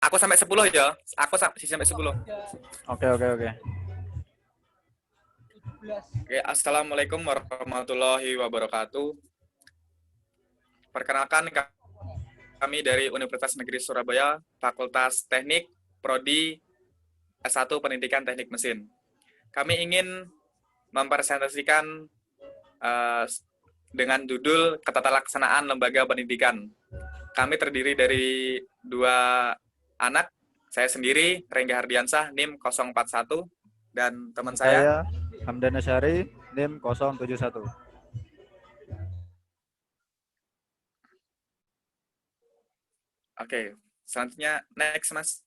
Aku sampai 10 ya. Aku sampai 10. Oke, oke, oke. Oke, Assalamualaikum warahmatullahi wabarakatuh. Perkenalkan, kami dari Universitas Negeri Surabaya, Fakultas Teknik, Prodi S1 Pendidikan Teknik Mesin. Kami ingin mempresentasikan dengan judul Ketatalaksanaan Lembaga Pendidikan. Kami terdiri dari 2 anak, saya sendiri, Rengga Hardiansah, NIM 041, dan teman saya, Hamdan Asyari, NIM 071. Oke, selanjutnya next, Mas.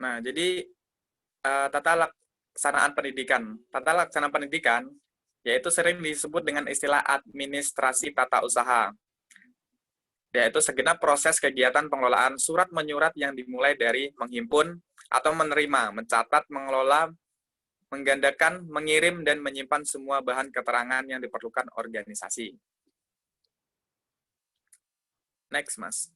Nah, jadi tata laksanaan pendidikan. Tata laksanaan pendidikan yaitu sering disebut dengan istilah administrasi tata usaha, yaitu segenap proses kegiatan pengelolaan surat menyurat yang dimulai dari menghimpun atau menerima, mencatat, mengelola, menggandakan, mengirim, dan menyimpan semua bahan keterangan yang diperlukan organisasi. Next, Mas.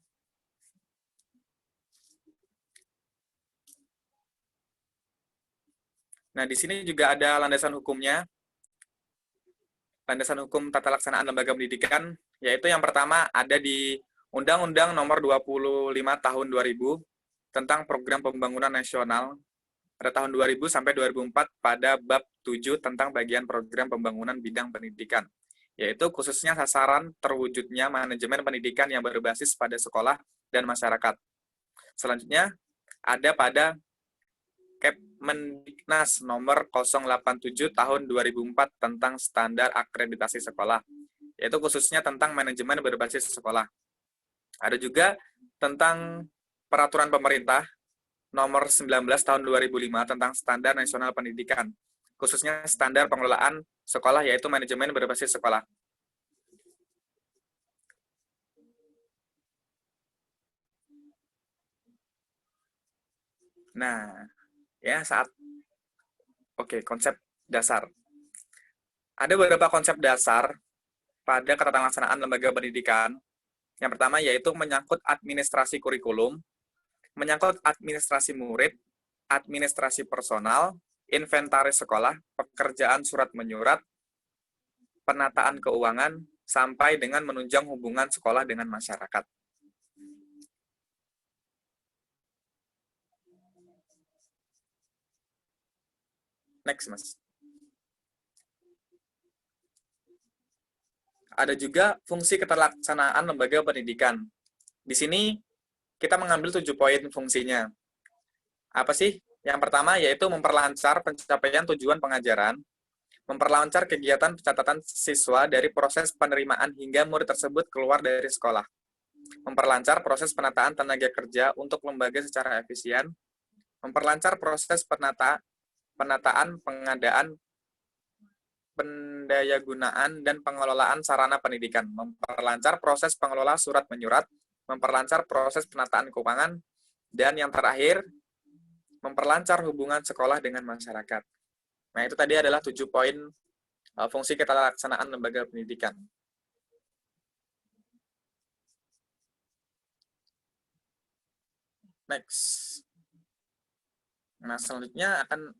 Nah, di sini juga ada landasan hukumnya, landasan hukum tata laksanaan lembaga pendidikan, yaitu yang pertama ada di Undang-Undang Nomor 25 Tahun 2000 tentang Program Pembangunan Nasional pada tahun 2000 sampai 2004 pada bab 7 tentang bagian program pembangunan bidang pendidikan, yaitu khususnya sasaran terwujudnya manajemen pendidikan yang berbasis pada sekolah dan masyarakat. Selanjutnya ada pada Kepmendiknas nomor 087 tahun 2004 tentang standar akreditasi sekolah, yaitu khususnya tentang manajemen berbasis sekolah. Ada juga tentang peraturan pemerintah nomor 19 tahun 2005 tentang standar nasional pendidikan, khususnya standar pengelolaan sekolah yaitu manajemen berbasis sekolah. Nah, ya konsep dasar. Ada beberapa konsep dasar pada ketatalaksanaan lembaga pendidikan. Yang pertama yaitu menyangkut administrasi kurikulum, menyangkut administrasi murid, administrasi personal, inventaris sekolah, pekerjaan surat menyurat, penataan keuangan, sampai dengan menunjang hubungan sekolah dengan masyarakat. Next, Mas. Ada juga fungsi keterlaksanaan lembaga pendidikan. Di sini kita mengambil 7 poin fungsinya. Apa sih? Yang pertama yaitu memperlancar pencapaian tujuan pengajaran, memperlancar kegiatan pencatatan siswa dari proses penerimaan hingga murid tersebut keluar dari sekolah, memperlancar proses penataan tenaga kerja untuk lembaga secara efisien, memperlancar proses penataan, pengadaan, pendayagunaan, dan pengelolaan sarana pendidikan, memperlancar proses pengelola surat menyurat, memperlancar proses penataan keuangan, dan yang terakhir, memperlancar hubungan sekolah dengan masyarakat. Nah, itu tadi adalah 7 poin fungsi keterlaksanaan lembaga pendidikan. Next. Nah, selanjutnya akan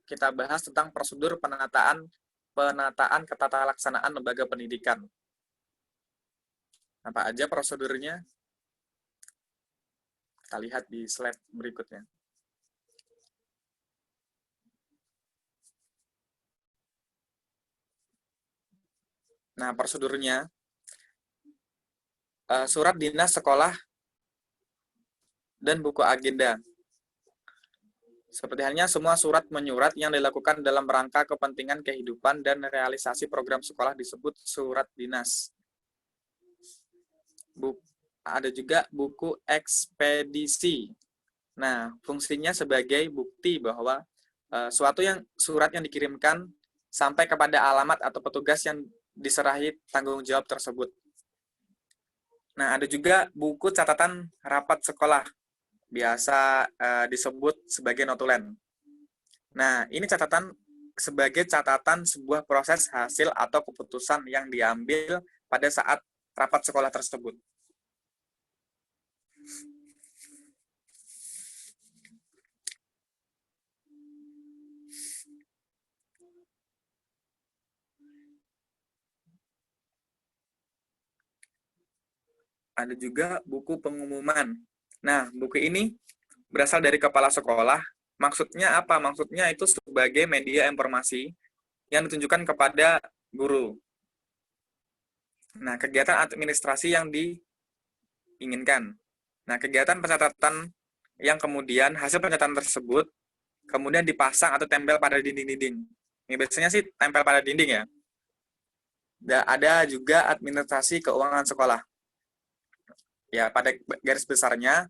kita bahas tentang prosedur penataan ketatalaksanaan lembaga pendidikan. Apa aja prosedurnya? Kita lihat di slide berikutnya. Nah, prosedurnya, surat dinas sekolah dan buku agenda. Seperti halnya semua surat menyurat yang dilakukan dalam rangka kepentingan kehidupan dan realisasi program sekolah disebut surat dinas. Ada juga buku ekspedisi. Nah, fungsinya sebagai bukti bahwa surat yang dikirimkan sampai kepada alamat atau petugas yang diserahi tanggung jawab tersebut. Nah, ada juga buku catatan rapat sekolah, biasa disebut sebagai notulen. Nah, ini catatan sebagai catatan sebuah proses hasil atau keputusan yang diambil pada saat rapat sekolah tersebut. Ada juga buku pengumuman. Nah, buku ini berasal dari kepala sekolah. Maksudnya apa? Maksudnya itu sebagai media informasi yang ditunjukkan kepada guru. Nah, kegiatan administrasi yang diinginkan. Nah, kegiatan pencatatan yang kemudian hasil pencatatan tersebut kemudian dipasang atau tempel pada dinding-dinding. Ini biasanya sih tempel pada dinding ya. Dan ada juga administrasi keuangan sekolah. Ya, pada garis besarnya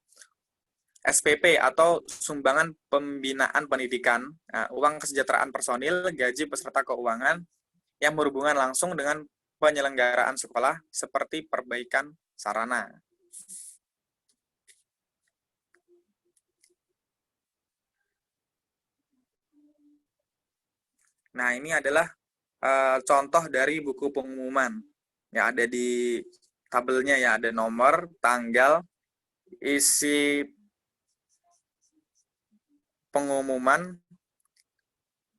SPP atau sumbangan pembinaan pendidikan, uang kesejahteraan personil, gaji peserta keuangan yang berhubungan langsung dengan penyelenggaraan sekolah seperti perbaikan sarana. Nah, ini adalah contoh dari buku pengumuman. Ya, ada di tabelnya ya, ada nomor, tanggal, isi pengumuman,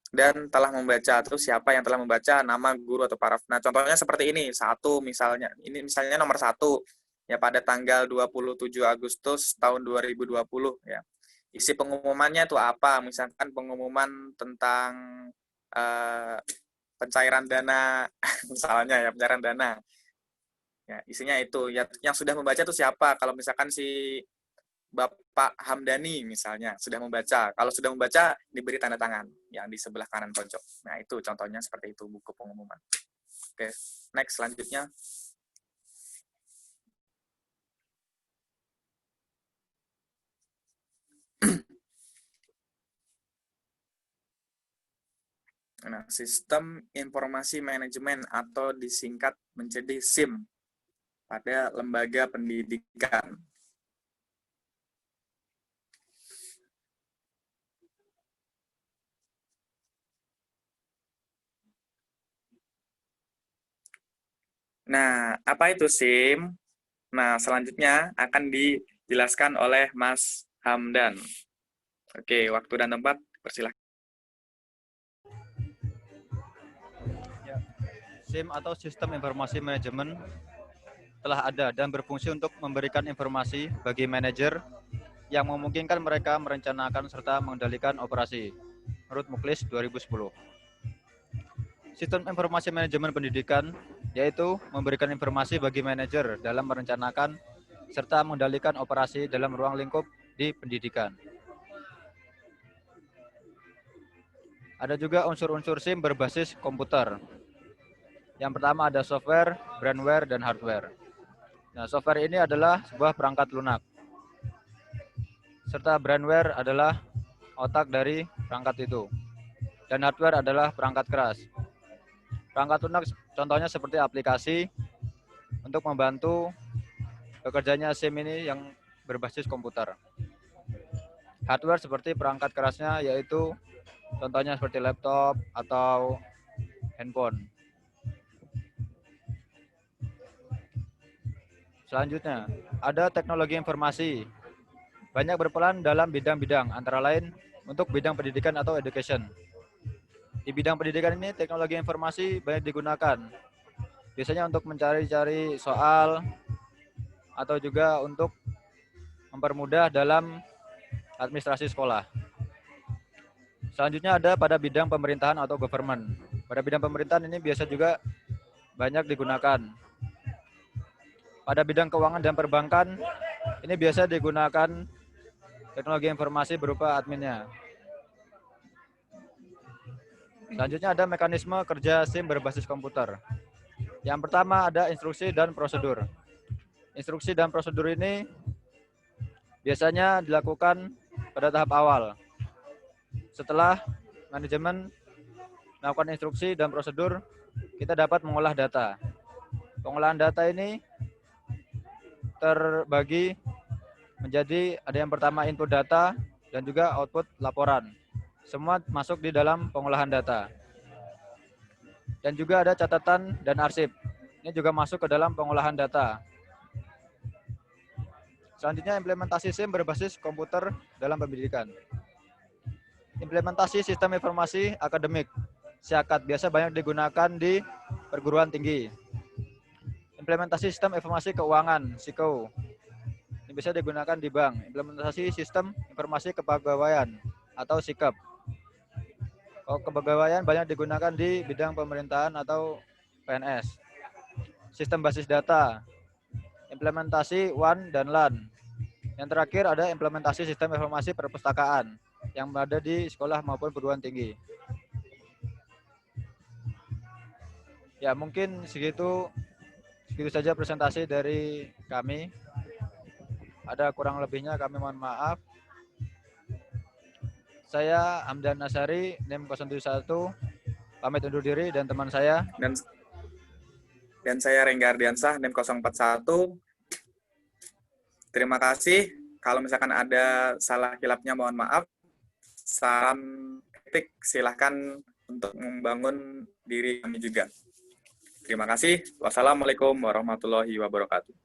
dan telah membaca. Terus siapa yang telah membaca, nama guru atau paraf. Nah, contohnya seperti ini, satu misalnya. Ini misalnya nomor 1, ya pada tanggal 27 Agustus tahun 2020, ya. Isi pengumumannya itu apa? Misalkan pengumuman tentang pencairan dana, misalnya ya, pencairan dana. Ya, isinya itu. Ya, yang sudah membaca itu siapa? Kalau misalkan si Bapak Hamdani misalnya sudah membaca. Kalau sudah membaca, diberi tanda tangan yang di sebelah kanan pojok. Nah, itu contohnya seperti itu buku pengumuman. Oke, next selanjutnya. Nah, sistem informasi manajemen atau disingkat menjadi SIM pada lembaga pendidikan. Nah, apa itu SIM? Nah, selanjutnya akan dijelaskan oleh Mas Hamdan. Oke, waktu dan tempat, persilahkan. SIM atau Sistem Informasi Manajemen telah ada dan berfungsi untuk memberikan informasi bagi manajer yang memungkinkan mereka merencanakan serta mengendalikan operasi menurut Muklis 2010. Sistem Informasi Manajemen Pendidikan yaitu memberikan informasi bagi manajer dalam merencanakan serta mengendalikan operasi dalam ruang lingkup di pendidikan. Ada juga unsur-unsur SIM berbasis komputer. Yang pertama ada software, brandware, dan hardware. Nah, software ini adalah sebuah perangkat lunak. Serta brandware adalah otak dari perangkat itu. Dan hardware adalah perangkat keras. Perangkat lunak contohnya seperti aplikasi untuk membantu bekerjanya SIM ini yang berbasis komputer. Hardware seperti perangkat kerasnya yaitu contohnya seperti laptop atau handphone. Selanjutnya, ada teknologi informasi. Banyak berperan dalam bidang-bidang, antara lain untuk bidang pendidikan atau education. Di bidang pendidikan ini, teknologi informasi banyak digunakan. Biasanya untuk mencari-cari soal, atau juga untuk mempermudah dalam administrasi sekolah. Selanjutnya ada pada bidang pemerintahan atau government. Pada bidang pemerintahan ini biasa juga banyak digunakan. Pada bidang keuangan dan perbankan, ini biasa digunakan teknologi informasi berupa adminnya. Selanjutnya ada mekanisme kerja SIM berbasis komputer. Yang pertama ada instruksi dan prosedur. Instruksi dan prosedur ini biasanya dilakukan pada tahap awal. Setelah manajemen melakukan instruksi dan prosedur, kita dapat mengolah data. Pengolahan data ini terbagi menjadi ada yang pertama input data dan juga output laporan. Semua masuk di dalam pengolahan data. Dan juga ada catatan dan arsip. Ini juga masuk ke dalam pengolahan data. Selanjutnya implementasi SIM berbasis komputer dalam pendidikan. Implementasi sistem informasi akademik, SIAKAD, biasa banyak digunakan di perguruan tinggi. Implementasi sistem informasi keuangan, SIKO, ini bisa digunakan di bank. Implementasi sistem informasi kepegawaian atau SIKAP. Kalau kepegawaian banyak digunakan di bidang pemerintahan atau PNS. Sistem basis data, implementasi WAN dan LAN. Yang terakhir ada implementasi sistem informasi perpustakaan yang berada di sekolah maupun perguruan tinggi. Ya, mungkin segitu saja presentasi dari kami. Ada kurang lebihnya kami mohon maaf. Saya Hamdan Nasari, NIM 071, pamit undur diri, dan teman saya. Dan saya Rengga Ardiansah, NIM 041. Terima kasih. Kalau misalkan ada salah kilapnya mohon maaf. Salam kritik, silahkan untuk membangun diri kami juga. Terima kasih. Wassalamualaikum warahmatullahi wabarakatuh.